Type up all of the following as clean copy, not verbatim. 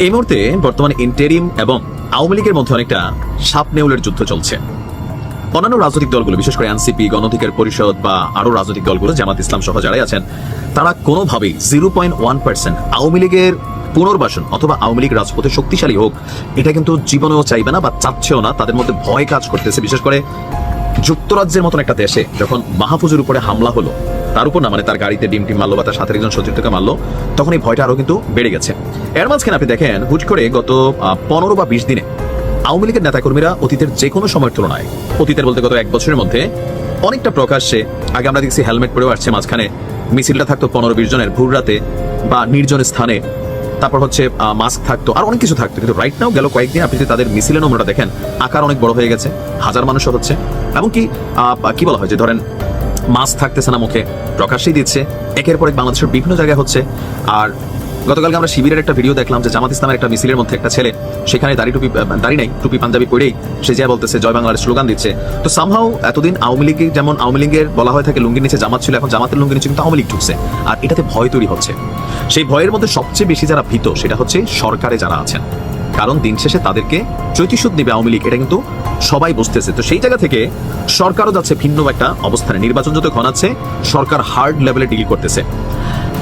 এই মুহূর্তে বর্তমানে ইন্টেরিম এবং আওয়ামী লীগের মধ্যে অনেকটা সাপ নেউলের যুদ্ধ চলছে। অন্যান্য রাজনৈতিক দলগুলো, বিশেষ করে এনসিপি, গণ অধিকার পরিষদ বা আরো রাজনৈতিক দলগুলো, জামাত ইসলাম সহ যারাই আছেন, তারা কোনোভাবেই 0.1% আওয়ামী লীগের পুনর্বাসন অথবা আওয়ামী লীগ রাজপথে শক্তিশালী হোক এটা কিন্তু জীবনেও চাইবে না বা চাচ্ছেও না। তাদের মধ্যে ভয় কাজ করতেছে। বিশেষ করে যুক্তরাজ্যের মতন একটা দেশে যখন মাহফুজের উপরে হামলা হলো, তার উপর না, মানে তার গাড়িতে ডিম মারলো বা তার সাথে একজন সতীর্থকে মারলো, তখন এই ভয়টা আরো কিন্তু বেড়ে গেছে। এর মাঝখানে আপনি দেখেন হুট করে গত 15 বা 20 দিনে আওয়ামী লীগের নেতাকর্মীরা অতীতের যে কোনো সময়ের তুলনায়, অতীতের বলতে গত 1 বছরের মধ্যে অনেকটা প্রকাশ্যে, আগে আমরা দেখছি হেলমেট পরেও আসছে, মাঝখানে মিছিলটা থাকতো 15-20 জনের ভোর রাতে বা নির্জন স্থানে, তারপর হচ্ছে মাস্ক থাকতো আর অনেক কিছু থাকতো। কিন্তু রাইট নাও গেল কয়েকদিন আপনি তাদের মিছিলের নম্বরটা দেখেন, আকার অনেক বড় হয়ে গেছে, হাজার মানুষও হচ্ছে, এবং কি বলা হয় যে ধরেন মাস্ক থাকতেছে না মুখে, প্রকাশ্যেই দিচ্ছে, একের পর এক বাংলাদেশের বিভিন্ন জায়গায় হচ্ছে। আর গতকালকে আমরা শিবিরের একটা ভিডিও দেখলাম যে জামাত ইসলামের একটা মিছিলের মধ্যে একটা ছেলে, সেখানে দাড়ি নাই, টুপি পাঞ্জাবি পরেই সে যা বলতেছে জয় বাংলার স্লোগান দিচ্ছে। তো সামহাও এতদিন আওয়ামী লীগ, যেমন আওয়ামী লীগের বলা হয়ে থাকে লুঙ্গির নিচে জামাত ছিল, এখন জামাতের লুঙ্গির নিচে কিন্তু আওয়ামী লীগ ঢুকছে, আর এটাতে ভয় তৈরি হচ্ছে। সেই ভয়ের মধ্যে সবচেয়ে বেশি যারা ভীত সেটা হচ্ছে সরকারে যারা আছেন, কারণ দিন শেষে তাদেরকে চৈতিশুদ্ধ নেবে আওয়ামী লীগ, এটা কিন্তু সবাই বুঝতেছে। তো সেই জায়গা থেকে সরকারও যাচ্ছে ভিন্ন একটা অবস্থানে। নির্বাচন যত ঘনাচ্ছে, সরকার হার্ড লেভেলে ডিল করতেছে।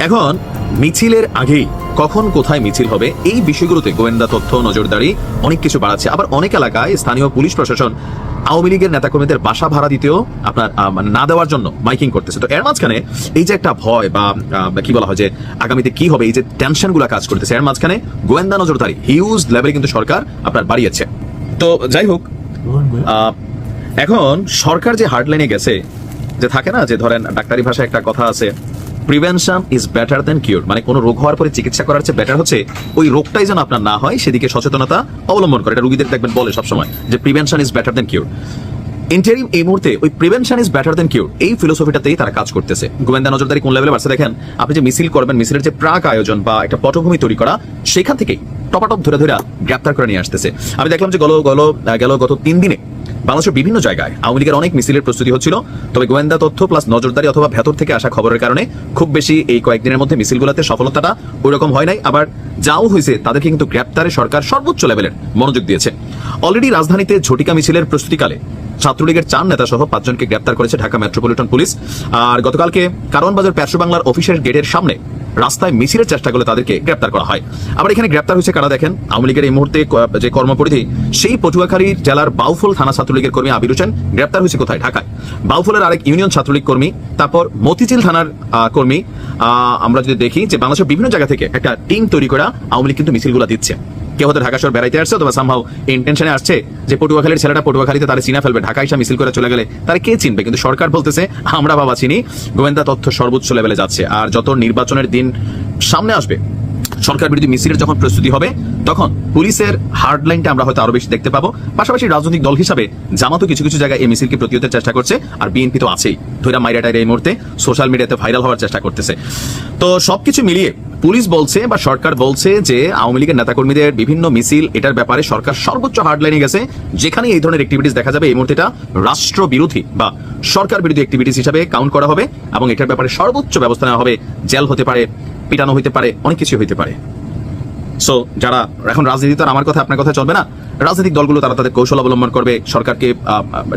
এখন মিছিলের আগেই কখন কোথায় মিছিল হবে এই বিষয়গুলোতে গোয়েন্দা তথ্য, নজরদারি অনেক কিছু বাড়াচ্ছে। আবার অনেক এলাকায় স্থানীয় পুলিশ প্রশাসন আওয়ামী লীগের নেতাকর্মীদের বাসা ভাড়া দিতেও আপনার না দেওয়ার জন্য মাইকিং করতেছে। তো এর মাঝখানে এই যে একটা ভয় বা কি বলা হয় যে আগামীতে কি হবে, এই যে টেনশনগুলো কাজ করতেছে, এর মাঝখানে গোয়েন্দা নজরদারি হিউজ লেভেলে কিন্তু সরকার আপনার বাড়িয়েছে। তো যাই হোক, এখন সরকার যে হার্ডলাইনে গেছে, যে থাকে না যে ধরেন ডাক্তারি ভাষায় একটা কথা আছে, প্রিভেনশন ইজ বেটার দেন কিউর, মানে কোনো রোগ হওয়ার পরে চিকিৎসা করার চেয়ে বেটার হচ্ছে ওই রোগটাই যেন আপনার না হয় সেদিকে সচেতনতা অবলম্বন করে। এটা রোগীদের দেখবেন বলে সবসময় যে prevention is better than cure. Interim এই মুহূর্তে ওই prevention is better than cure এই ফিলোসফিটাতেই তারা কাজ করতেছে। গোয়েন্দা নজরদারি কোন লেভেলে বাড়ছে দেখেন। আপনি যে মিছিল করবেন, মিছিলের যে প্রাক আয়োজন বা একটা পটভূমি তৈরি করা, সেখান থেকেই টপাটপ ধরে গ্রেপ্তার করে নিয়ে আসতেছে। আমি দেখলাম যে গত 3 দিনে বাংলাদেশের বিভিন্ন জায়গায় আওয়ামী লীগের অনেক মিছিলের প্রস্তুতি হচ্ছিল। তবে গোয়েন্দা তথ্য প্লাস নজরদারি অথবা ভেতর থেকে আসা খবরের কারণে খুব বেশি এই কয়েকদিনের মধ্যে মিছিলগুলোতে সফলতাটা ওই রকম হয় নাই। আবার যাও হয়েছে তাদেরকে কিন্তু গ্রেপ্তারে সরকার সর্বোচ্চ লেভেলের মনোযোগ দিয়েছে। অলরেডি রাজধানীতে ঝটিকা মিছিলের প্রস্তুতিকালে ছাত্রলীগের 4 নেতা সহ 5 জনকে গ্রেপ্তার করেছে ঢাকা মেট্রোপলিটন পুলিশ। আর গতকালকে কারওয়ান বাজার পেট্রো বাংলার অফিসের গেটের সামনে রাস্তায় মিছিলের চেষ্টা করলে তাদেরকে গ্রেপ্তার করা হয়। আবার এখানে গ্রেপ্তার হয়েছে কারা দেখেন, আওয়ামী লীগের এই মুহূর্তে যে কর্মপরিধি, সেই পটুয়াখালী জেলার বাউফল থানা ছাত্রলীগের কর্মী আবির হোসেন গ্রেপ্তার হয়েছে কোথায়, ঢাকায়। বাউফলের আরেক ইউনিয়ন ছাত্রলীগ কর্মী, তারপর মতিঝিল থানার কর্মী। আমরা যদি দেখি যে বাংলাদেশের বিভিন্ন জায়গা থেকে একটা টিম তৈরি করা আওয়ামী লীগ কিন্তু মিছিলগুলো দিচ্ছে। কেউ হয়তো ঢাকা শহর বেড়াইতে আসছে অথবা সামহাও ইন্টেনশনে আসছে যে পটুয়াখালীর ছেলেটা পটুয়াখালীতে তারা চিনা ফেলবে, ঢাকা এসে মিছিল করে চলে গেলে তারা কে চিনবে। কিন্তু সরকার বলতেছে আমরা বাবা চিনি। গোয়েন্দা তথ্য সর্বোচ্চ লেভেলে যাচ্ছে। আর যত নির্বাচনের দিন সামনে আসবে, সরকার বিরোধী মিছিলের যখন প্রস্তুতি হবে, তখন পুলিশের হার্ডলাইনটা আমরা হয়তো আরো বেশি দেখতে পাবো। পাশাপাশি রাজনৈতিক দল হিসাবে জামাতও কিছু কিছু জায়গায় এই মিছিলকে প্রতিহতের চেষ্টা করছে, আর বিএনপি তো আছেই, ধৈরা মাইরাটাইরে এই মুহূর্তে সোশ্যাল মিডিয়াতে ভাইরাল হওয়ার চেষ্টা করতেছে। তো সবকিছু মিলিয়ে পুলিশ বলছে বা সরকার বলছে যে আওয়ামী লীগের নেতাকর্মীদের বিভিন্ন মিছিল, এটার ব্যাপারে সরকার সর্বোচ্চ হার্ডলাইনে গেছে। যেখানে এই ধরনের অ্যাক্টিভিটিস দেখা যাবে, এই মুহূর্তে এটা রাষ্ট্র বিরোধী বা সরকার বিরোধী অ্যাক্টিভিটিস হিসাবে কাউন্ট করা হবে এবং এটার ব্যাপারে সর্বোচ্চ ব্যবস্থা নেওয়া হবে। জেল হতে পারে, পিটানো হতে পারে, অনেক কিছু হতে পারে। সো যারা এখন রাজনীতি, তো আমার কথা আপনার কথা চলবে না, রাজনৈতিক দলগুলো তারা তাদের কৌশল অবলম্বন করবে, সরকারকে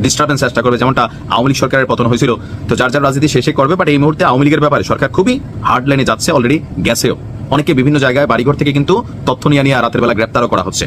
ডিস্টার্বেন্স চেষ্টা করবে, যেমনটা আওয়ামী লীগ সরকারের পতন হয়েছিল। তো যার যার রাজনীতি শেষে করবে, বাট এই মুহূর্তে আওয়ামী লীগের ব্যাপারে সরকার খুবই হার্ড লাইনে যাচ্ছে, অলরেডি গেছেও। অনেকে বিভিন্ন জায়গায় বাড়িঘর থেকে কিন্তু তথ্য নিয়ে রাতের বেলা গ্রেপ্তারও করা হচ্ছে।